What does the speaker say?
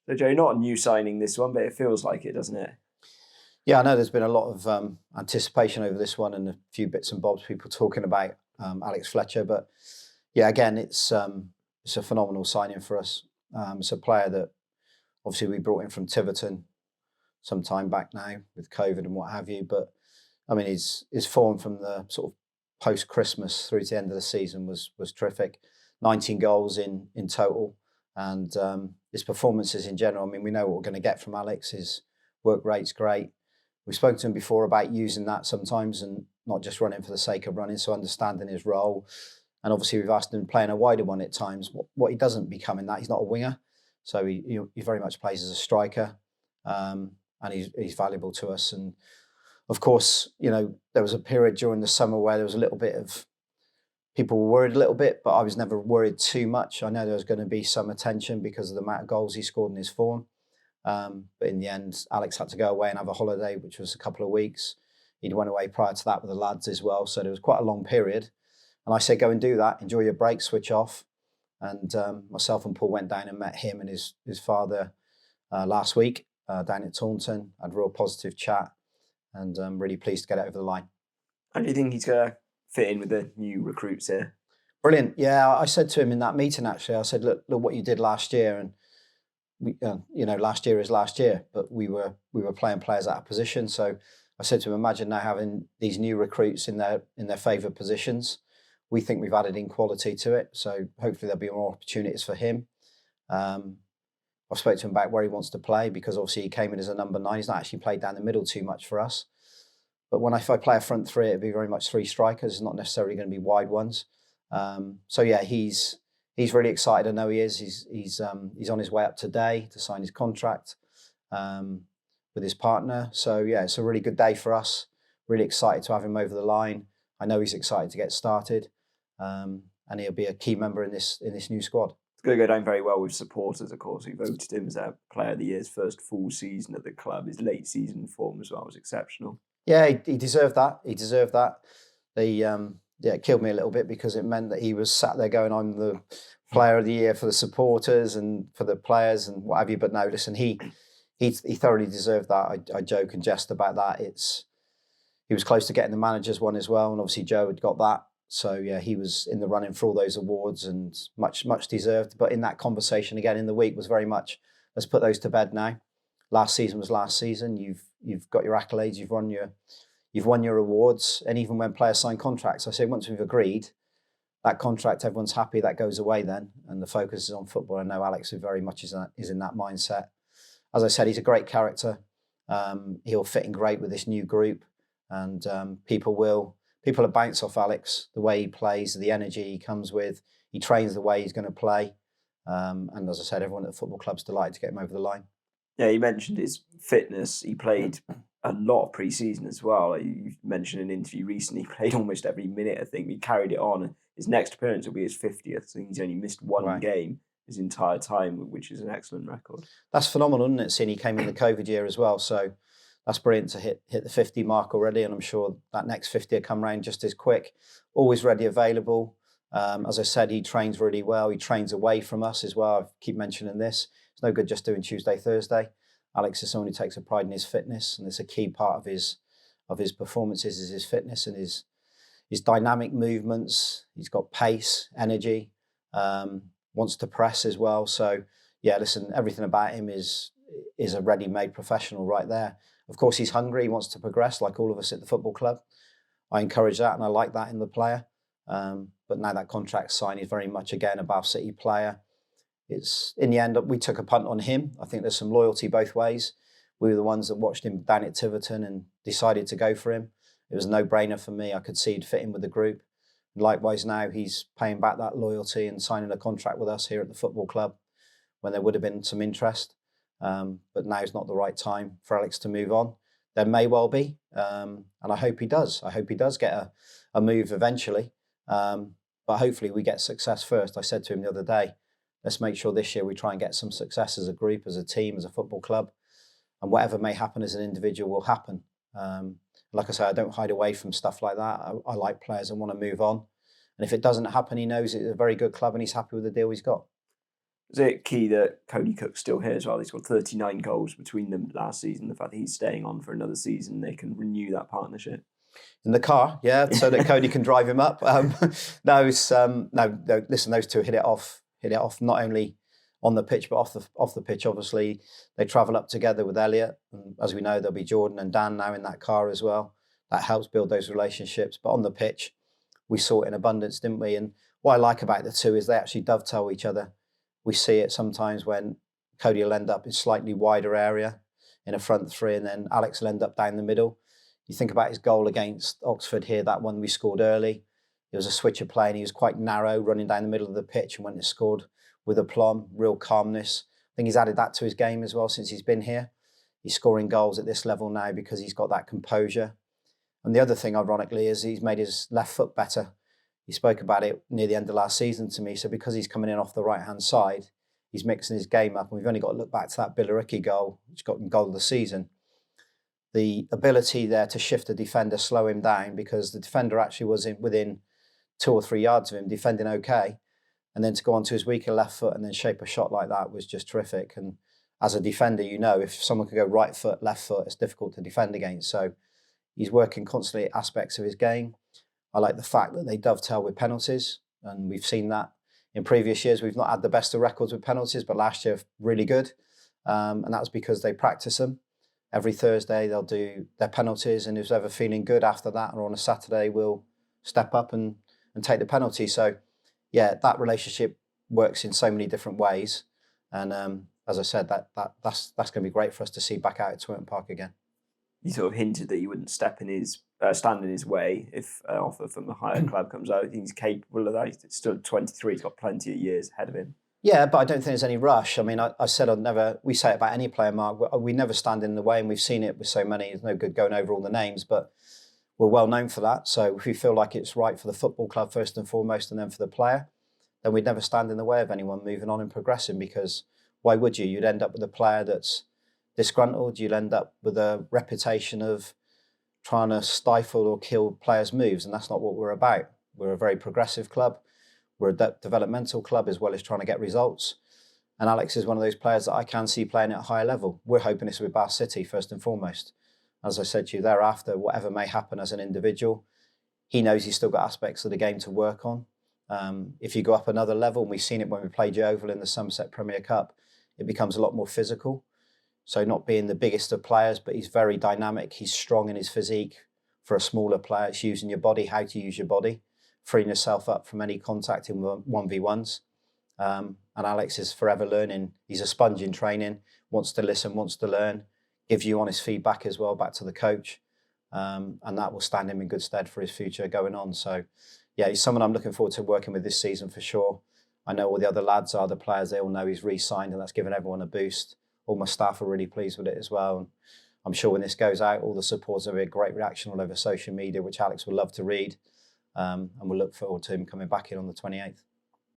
So Joe, not a new signing this one, but it feels like it, doesn't it? Yeah, I know there's been a lot of anticipation over this one and a few bits and bobs, people talking about Alex Fletcher. But yeah, again, it's a phenomenal signing for us. It's a player that obviously we brought in from Tiverton some time back now with COVID and what have you. But I mean, his form from the sort of post-Christmas through to the end of the season was terrific. 19 goals in total. And his performances in general, I mean, we know what we're going to get from Alex. His work rate's great. We've spoken to him before about using that sometimes and not just running for the sake of running, so understanding his role. And obviously we've asked him to play in a wider one at times. What he doesn't become in that, he's not a winger. So he very much plays as a striker. And he's valuable to us. And of course, you know, there was a period during the summer where there was a little bit of, people were worried a little bit, but I was never worried too much. I know there was going to be some attention because of the amount of goals he scored in his form. But in the end, Alex had to go away and have a holiday, which was a couple of weeks. He'd went away prior to that with the lads as well. So there was quite a long period. And I said, go and do that. Enjoy your break, switch off. And myself and Paul went down and met him and his father last week down at Taunton. Had a real positive chat. And I'm really pleased to get it over the line. How do you think he's going to fit in with the new recruits here? Brilliant. Yeah, I said to him in that meeting, actually, I said, look what you did last year. And we, you know, last year is last year, but we were playing players out of position. So I said to him, imagine now having these new recruits in their favoured positions. We think we've added in quality to it. So hopefully there'll be more opportunities for him. I spoke to him about where he wants to play because obviously he came in as a number 9. He's not actually played down the middle too much for us. But if I play a front three, it'd be very much 3 strikers, not necessarily going to be wide ones. So yeah, he's really excited. I know he is. He's on his way up today to sign his contract with his partner. So yeah, it's a really good day for us. Really excited to have him over the line. I know he's excited to get started, and he'll be a key member in this new squad. It's going to go down very well with supporters, of course, who voted him as our Player of the Year's first full season at the club. His late season form as well was exceptional. Yeah, he deserved that. He deserved that. It killed me a little bit because it meant that he was sat there going, I'm the Player of the Year for the supporters and for the players and what have you. But no, listen, he thoroughly deserved that. I joke and jest about that. He was close to getting the manager's one as well, and obviously Joe had got that. So yeah, he was in the running for all those awards and much deserved. But in that conversation again in the week was very much, let's put those to bed now. Last season was last season. You've got your accolades. You've won your awards. And even when players sign contracts, I say once we've agreed that contract, everyone's happy. That goes away then, and the focus is on football. I know Alex very much is in that mindset. As I said, he's a great character. He'll fit in great with this new group, and people will bounce off Alex, the way he plays, the energy he comes with. He trains the way he's going to play, and as I said, everyone at the football club's delighted to get him over the line. Yeah, you mentioned his fitness. He played a lot of pre-season as well. You mentioned in an interview recently, he played almost every minute, I think. He carried it on. His next appearance will be his 50th. So he's only missed one game his entire time, which is an excellent record. That's phenomenal, isn't it? Seeing he came in the COVID year as well. So that's brilliant to hit the 50 mark already. And I'm sure that next 50 will come round just as quick. Always ready, available. As I said, he trains really well. He trains away from us as well. I keep mentioning this. It's no good just doing Tuesday, Thursday. Alex is someone who takes a pride in his fitness, and it's a key part of his performances is his fitness and his dynamic movements. He's got pace, energy, wants to press as well. So yeah, listen, everything about him is a ready-made professional right there. Of course, he's hungry. He wants to progress like all of us at the football club. I encourage that and I like that in the player. But now that contract's signed, he's very much again a Bath City player. It's in the end, we took a punt on him. I think there's some loyalty both ways. We were the ones that watched him down at Tiverton and decided to go for him. It was a no-brainer for me. I could see he'd fit in with the group. And likewise now, he's paying back that loyalty and signing a contract with us here at the football club when there would have been some interest. But now's not the right time for Alex to move on. There may well be, and I hope he does. I hope he does get a move eventually. But hopefully we get success first. I said to him the other day, let's make sure this year we try and get some success as a group, as a team, as a football club. And whatever may happen as an individual will happen. Like I say, I don't hide away from stuff like that. I like players and want to move on. And if it doesn't happen, he knows it's a very good club and he's happy with the deal he's got. Is it key that Cody Cook's still here as well? He's got 39 goals between them last season. The fact that he's staying on for another season, they can renew that partnership. In the car, yeah, so that Cody can drive him up. No, listen, those two hit it off not only on the pitch, but off the pitch. Obviously, they travel up together with Elliot. And as we know, there'll be Jordan and Dan now in that car as well. That helps build those relationships. But on the pitch, we saw it in abundance, didn't we? And what I like about the two is they actually dovetail each other. We see it sometimes when Cody will end up in slightly wider area in a front three, and then Alex will end up down the middle. You think about his goal against Oxford here, that one we scored early. It was a switch of play and he was quite narrow, running down the middle of the pitch, and went and scored with aplomb, real calmness. I think he's added that to his game as well since he's been here. He's scoring goals at this level now because he's got that composure. And the other thing, ironically, is he's made his left foot better. He spoke about it near the end of last season to me. So because he's coming in off the right-hand side, he's mixing his game up. And we've only got to look back to that Billericay goal, which got him goal of the season. The ability there to shift the defender, slow him down, because the defender actually was within 2 or 3 yards of him, defending okay. And then to go onto his weaker left foot and then shape a shot like that was just terrific. And as a defender, you know, if someone could go right foot, left foot, it's difficult to defend against. So he's working constantly at aspects of his game. I like the fact that they dovetail with penalties, and we've seen that in previous years. We've not had the best of records with penalties, but last year really good, and that's because they practice them. Every Thursday they'll do their penalties, and who's ever feeling good after that or on a Saturday will step up and take the penalty. So yeah, that relationship works in so many different ways, and as I said, that's going to be great for us to see back out at Twerton Park again. You sort of hinted that you wouldn't stand in his way if an offer from a higher club comes out. I think he's capable of that. He's still 23. He's got plenty of years ahead of him. Yeah, but I don't think there's any rush. I mean, I said we say it about any player, Mark, we never stand in the way, and we've seen it with so many. It's no good going over all the names, but we're well known for that. So if we feel like it's right for the football club first and foremost, and then for the player, then we'd never stand in the way of anyone moving on and progressing, because why would you? You'd end up with a player that's disgruntled. You'd end up with a reputation of trying to stifle or kill players' moves, and that's not what we're about. We're a very progressive club. We're a developmental club as well as trying to get results. And Alex is one of those players that I can see playing at a higher level. We're hoping this with Bath City first and foremost. As I said to you, thereafter, whatever may happen as an individual, he knows he's still got aspects of the game to work on. If you go up another level, and we've seen it when we played Yeovil in the Somerset Premier Cup, it becomes a lot more physical. So not being the biggest of players, but he's very dynamic. He's strong in his physique. For a smaller player, it's using your body, how to use your body, freeing yourself up from any contact in 1v1s. And Alex is forever learning. He's a sponge in training, wants to listen, wants to learn, gives you honest feedback as well back to the coach. And that will stand him in good stead for his future going on. So yeah, he's someone I'm looking forward to working with this season for sure. I know all the other lads are the players. They all know he's re-signed, and that's given everyone a boost. All my staff are really pleased with it as well. And I'm sure when this goes out, all the supporters will be a great reaction all over social media, which Alex will love to read. And we'll look forward to him coming back in on the 28th.